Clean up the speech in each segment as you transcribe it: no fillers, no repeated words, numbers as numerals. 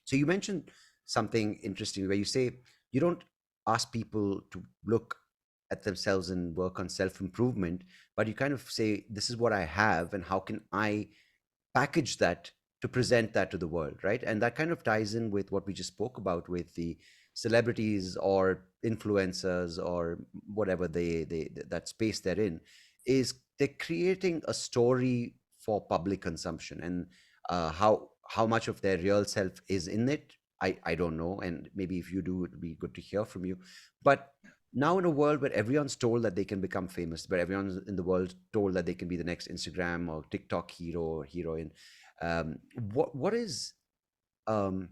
So you mentioned something interesting where you say you don't ask people to look at themselves and work on self-improvement, but you kind of say, this is what I have, and how can I package that to present that to the world, right? And that kind of ties in with what we just spoke about with the celebrities or influencers or whatever they that space they're in, is they're creating a story for public consumption. And how much of their real self is in it, I don't know, and maybe if you do, it'd be good to hear from you. But now, in a world where everyone's told that they can become famous, where everyone's in the world told that they can be the next Instagram or TikTok hero or heroine, what is um,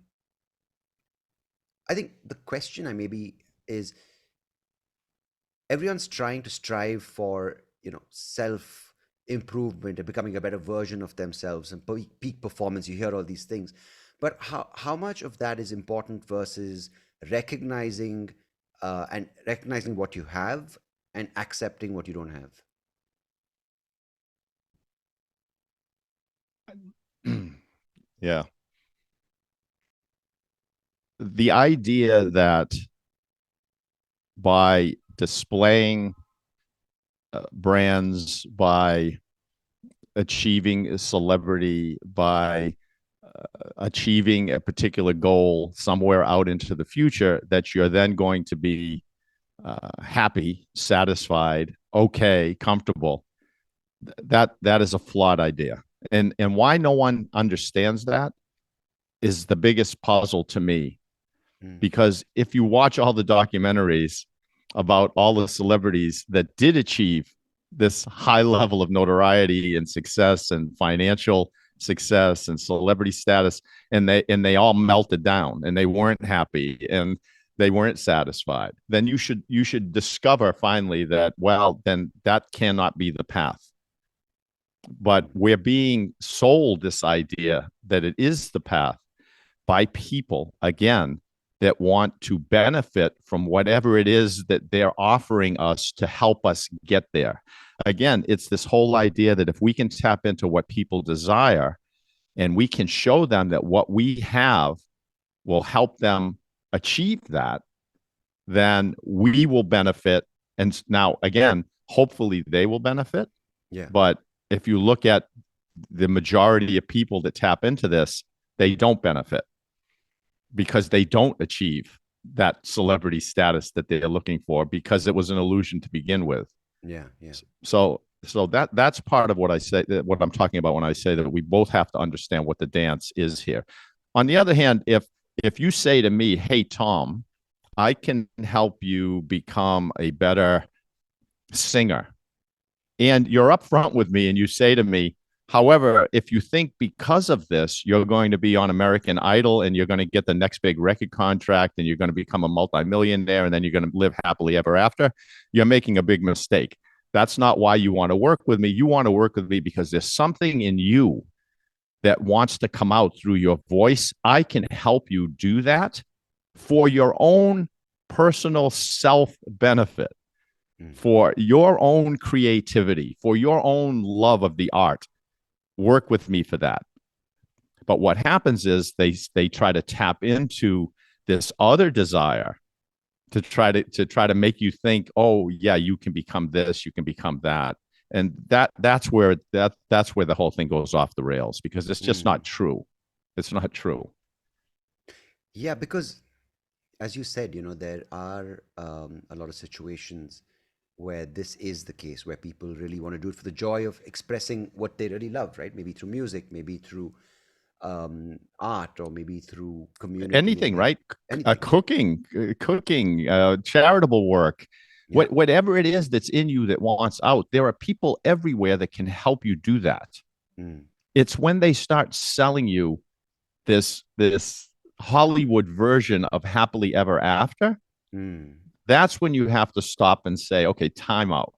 I think the question I maybe is, everyone's trying to strive for, self improvement and becoming a better version of themselves and peak performance. You hear all these things, but how much of that is important versus recognizing and recognizing what you have and accepting what you don't have? Yeah. The idea that by displaying brands, by achieving a celebrity, by achieving a particular goal somewhere out into the future, that you're then going to be happy, satisfied, okay, comfortable. That is a flawed idea. And why no one understands that is the biggest puzzle to me. Mm. Because if you watch all the documentaries about all the celebrities that did achieve this high level of notoriety and success and financial success and celebrity status, and they all melted down and they weren't happy and they weren't satisfied, then you should discover finally that, well, then that cannot be the path. But we're being sold this idea that it is the path by people, again, that want to benefit from whatever it is that they're offering us to help us get there. Again, it's this whole idea that if we can tap into what people desire and we can show them that what we have will help them achieve that, then we will benefit. And now, again, hopefully they will benefit. Yeah. But if you look at the majority of people that tap into this, they don't benefit because they don't achieve that celebrity status that they're looking for, because it was an illusion to begin with. Yeah. Yeah. So that's part of what I say, what I'm talking about when I say that we both have to understand what the dance is here. On the other hand, if you say to me, hey Tom, I can help you become a better singer, and you're upfront with me and you say to me, however, if you think because of this, you're going to be on American Idol and you're going to get the next big record contract and you're going to become a multimillionaire and then you're going to live happily ever after, you're making a big mistake. That's not why you want to work with me. You want to work with me because there's something in you that wants to come out through your voice. I can help you do that for your own personal self benefit, Mm. for your own creativity, for your own love of the art. Work with me for that. But what happens is they try to tap into this other desire to try to make you think, oh yeah, you can become this, you can become that. And that's where the whole thing goes off the rails, because it's just Mm. not true. It's not true. Yeah, because as you said, there are a lot of situations where this is the case, where people really want to do it for the joy of expressing what they really love, right? Maybe through music, maybe through art, or maybe through Anything, communicating and right? anything. Cooking, charitable work, Yeah. whatever it is that's in you that wants out. There are people everywhere that can help you do that. Mm. It's when they start selling you this Hollywood version of happily ever after, Mm. that's when you have to stop and say, okay, time out.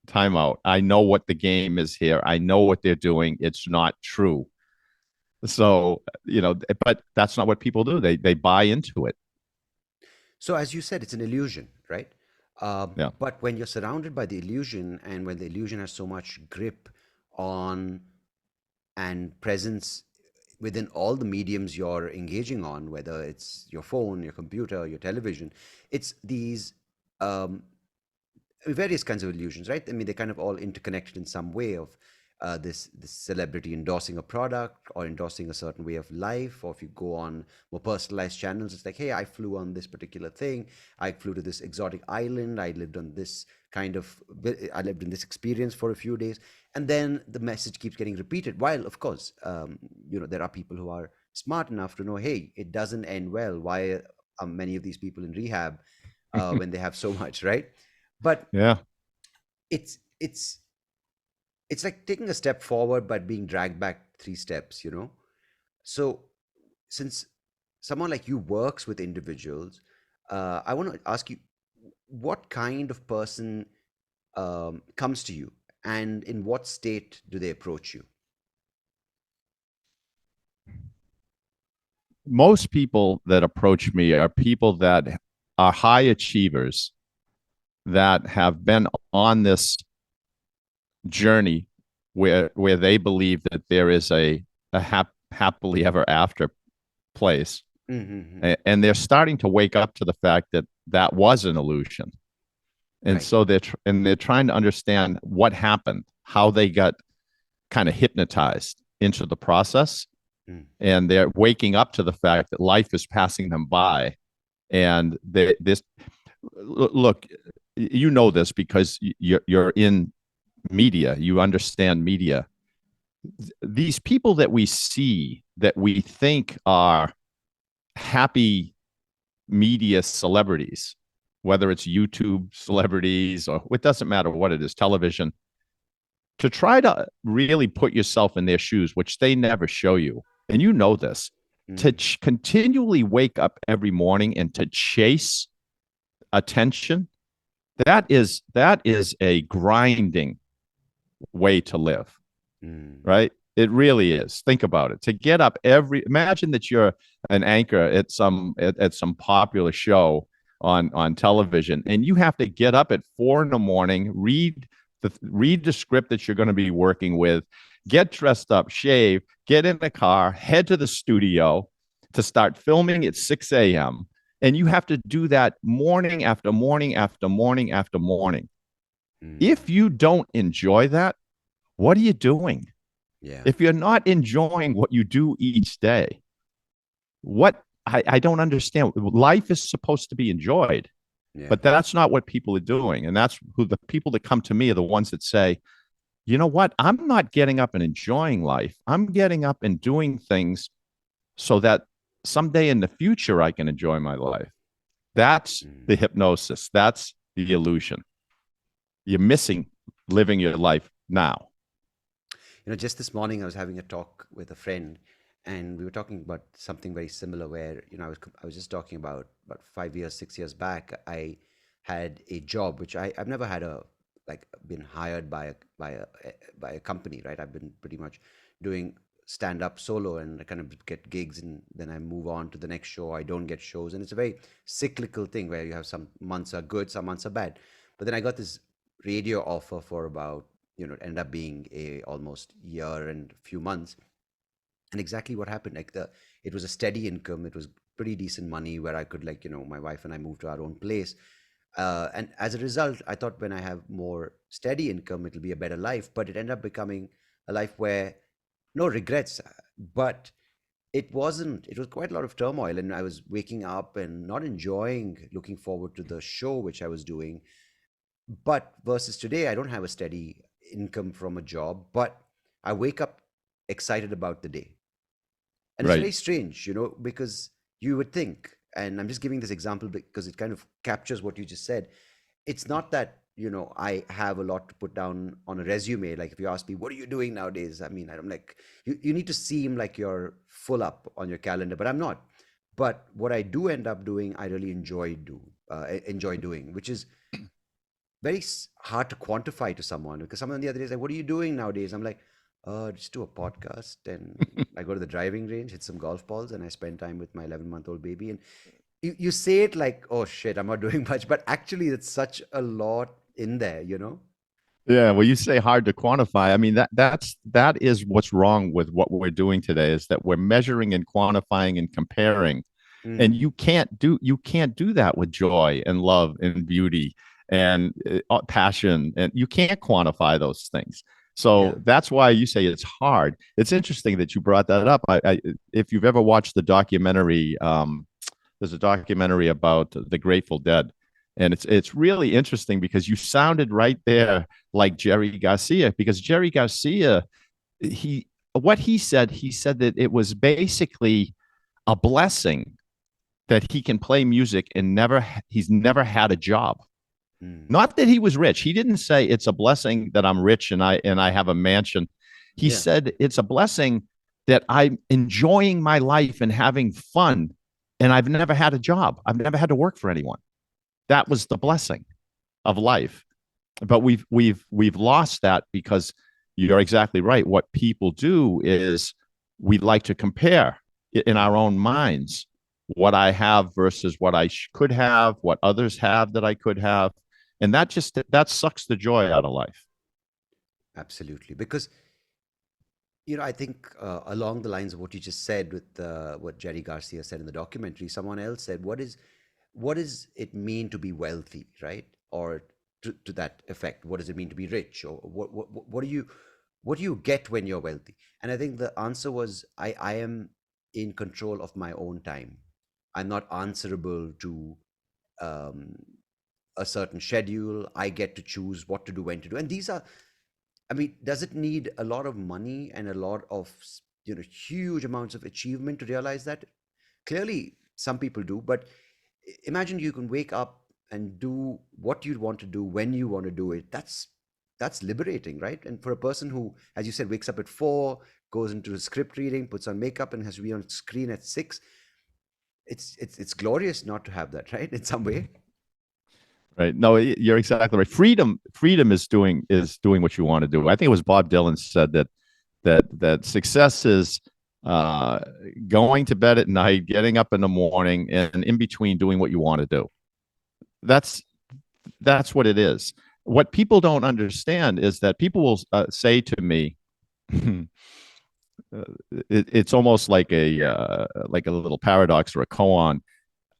Time out. I know what the game is here. I know what they're doing. It's not true. So, but that's not what people do. They buy into it. So, as you said, it's an illusion, right? Yeah. But when you're surrounded by the illusion, and when the illusion has so much grip on and presence within all the mediums you're engaging on, whether it's your phone, your computer, your television, it's these um, various kinds of illusions, right? I mean, they're kind of all interconnected in some way of this celebrity endorsing a product or endorsing a certain way of life. Or if you go on more personalized channels, it's like, hey, I flew on this particular thing. I flew to this exotic island. I lived on this kind of, I lived in this experience for a few days. And then the message keeps getting repeated. While, of course, there are people who are smart enough to know, hey, it doesn't end well. Why are many of these people in rehab when they have so much, right? But Yeah. it's it's it's like taking a step forward but being dragged back three steps. So since someone like you works with individuals, I want to ask you, what kind of person comes to you, and in what state do they approach you? Most people that approach me are people that are high achievers that have been on this journey where they believe that there is a happily ever after place, Mm-hmm. and they're starting to wake up to the fact that that was an illusion, and Right. so they're trying to understand what happened, how they got kind of hypnotized into the process, Mm. and they're waking up to the fact that life is passing them by, and this look, you know this because you're in media, you understand media. These people that we see that we think are happy media celebrities, whether it's YouTube celebrities or it doesn't matter what it is, television, to try to really put yourself in their shoes, which they never show you. And you know this, to Mm. continually wake up every morning and to chase attention, that is a grinding way to live, Mm. right? It really is. Think about it. To get up imagine that you're an anchor at some popular show on television, and you have to get up at 4 in the morning, read the script that you're going to be working with, get dressed up, shave, get in the car, head to the studio to start filming at 6 a.m. And you have to do that morning after morning after morning after morning. Mm. If you don't enjoy that, what are you doing? Yeah. If you're not enjoying what you do each day, I don't understand. Life is supposed to be enjoyed, Yeah. but that's not what people are doing. And that's who the people that come to me are the ones that say, you know what? I'm not getting up and enjoying life. I'm getting up and doing things so that someday in the future I can enjoy my life. That's Mm. the hypnosis. That's the illusion. You're missing living your life now. Just this morning I was having a talk with a friend, and we were talking about something very similar. Where I was just talking about 5 years, 6 years back, I had a job which I've never had a like been hired by a company, right? I've been pretty much doing stand up solo, and I kind of get gigs, and then I move on to the next show. I don't get shows, and it's a very cyclical thing where you have some months are good, some months are bad. But then I got this radio offer for about, it ended up being a almost year and a few months. And exactly what happened, like it was a steady income, it was pretty decent money where I could, like, my wife and I moved to our own place. And as a result, I thought when I have more steady income, it'll be a better life. But it ended up becoming a life where no regrets, but it wasn't. It was quite a lot of turmoil, and I was waking up and not enjoying looking forward to the show which I was doing. But versus today, I don't have a steady income from a job, but I wake up excited about the day. And it's Right. very strange, because you would think, and I'm just giving this example because it kind of captures what you just said. It's not that, I have a lot to put down on a resume. Like if you ask me, what are you doing nowadays? I mean, I'm like, you need to seem like you're full up on your calendar, but I'm not. But what I do end up doing, I really enjoy doing, which is very hard to quantify to someone, because someone the other day is like, "What are you doing nowadays?" I'm like, just do a podcast, and I go to the driving range, hit some golf balls, and I spend time with my 11-month-old baby." And you say it like, "Oh shit, I'm not doing much," but actually, it's such a lot in there. Yeah, well, you say hard to quantify. I mean, that is what's wrong with what we're doing today, is that we're measuring and quantifying and comparing. And Mm, you can't do that with joy and love and beauty and passion, and you can't quantify those things. yeah. So that's why you say it's hard. It's interesting that you brought that up. If you've ever watched the documentary, there's a documentary about the Grateful Dead, and it's really interesting because you sounded right there like Jerry Garcia, because Jerry Garcia, he what he said that it was basically a blessing that he can play music and he's never had a job. Mm, Not that he was rich. He didn't say it's a blessing that I'm rich and I have a mansion. He yeah. said it's a blessing that I'm enjoying my life and having fun, and I've never had a job. I've never had to work for anyone. That was the blessing of life. But we've lost that, because you're exactly right. What people do is we like to compare in our Mm, own minds what I have versus what I could have, what others have that I could have, and that sucks the joy out of life. absolutely. Because, I think along the lines of what you just said with what Jerry Garcia said in the documentary, someone else said, what does it mean to be wealthy, right? Or to that effect, what does it mean to be rich? Or what do you get when you're wealthy? And I think the answer was, I am in control of my own time. I'm not answerable to um, a certain schedule. I get to choose what to do, when to do. And these are, I mean, does it need a lot of money and a lot of, huge amounts of achievement to realize that? Clearly, some people do, but imagine you can wake up and do what you want to do when you want to do it. That's liberating, right? And for a person who, as you said, wakes up at 4, goes into script reading, puts on makeup, and has to be on screen at 6, it's glorious not to have that, right? In some way. Right? No, you're exactly right. Freedom is doing what you want to do. I think it was Bob Dylan said that success is uh, going to bed at night, getting up in the morning, and in between doing what you want to do. That's that's what it is. What people don't understand is that people will say to me, it's almost like a little paradox or a koan,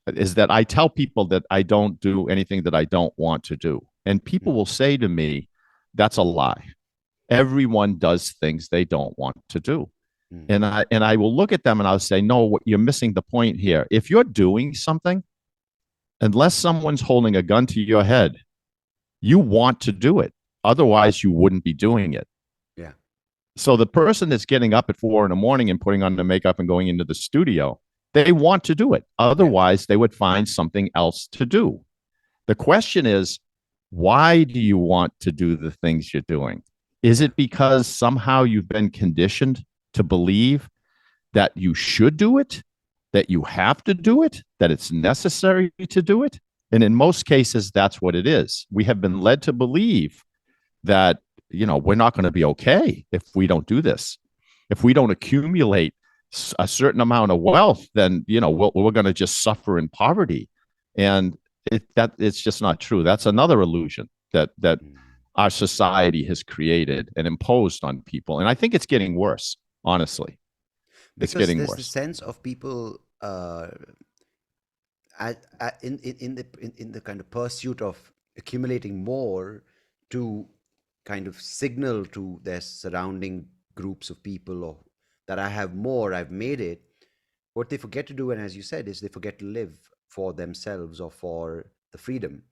is that I tell people that I don't do anything that I don't want to do, and people Mm, will say to me, "That's a lie. Everyone does things they don't want to do." mm, And I will look at them and I'll say, "No, you're missing the point here. If you're doing something, unless someone's holding a gun to your head, you want to do it. Otherwise, you wouldn't be doing it." yeah, So the person that's getting up at 4 in the morning and putting on the makeup and going into the studio, they want to do it. yeah, Otherwise, they would find something else to do. The question is, why do you want to do the things you're doing? Is yeah. it because somehow you've been conditioned to believe that you should do it, that you have to do it, that it's necessary to do it? And in most cases, that's what it is. We have been led to believe that, we're not going to be okay if we don't do this. If we don't accumulate a certain amount of wealth, then, we're going to just suffer in poverty. And it's just not true. That's another illusion that Mm. our society has created and imposed on people. And I think it's getting worse, honestly. It's Because getting there's the worse. sense of people in the kind of pursuit of accumulating more to kind of signal to their surrounding groups of people, or that I have more, I've made it. What they forget to do, and as you said, is they forget to live for themselves or for the freedom.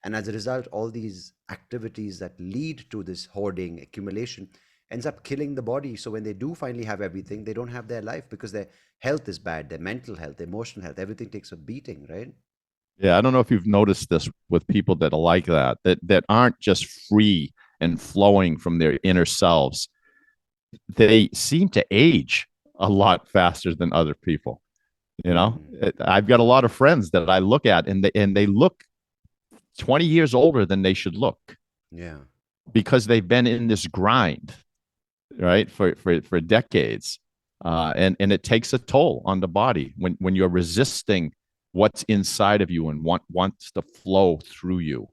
And as a result, all these activities that lead to this hoarding accumulation ends up killing the body. So when they do finally have everything, they don't have their life because their health is bad, their mental health, their emotional health, everything takes a beating, right? Yeah, I don't know if you've noticed this with people that are like that aren't just free and flowing from their inner selves. They seem to age a lot faster than other people. Mm, I've got a lot of friends that I look at, and they look 20 years older than they should look, yeah. because they've been in this grind, right, for decades. And it takes a toll on the body when you're resisting what's inside of you and wants to flow through you.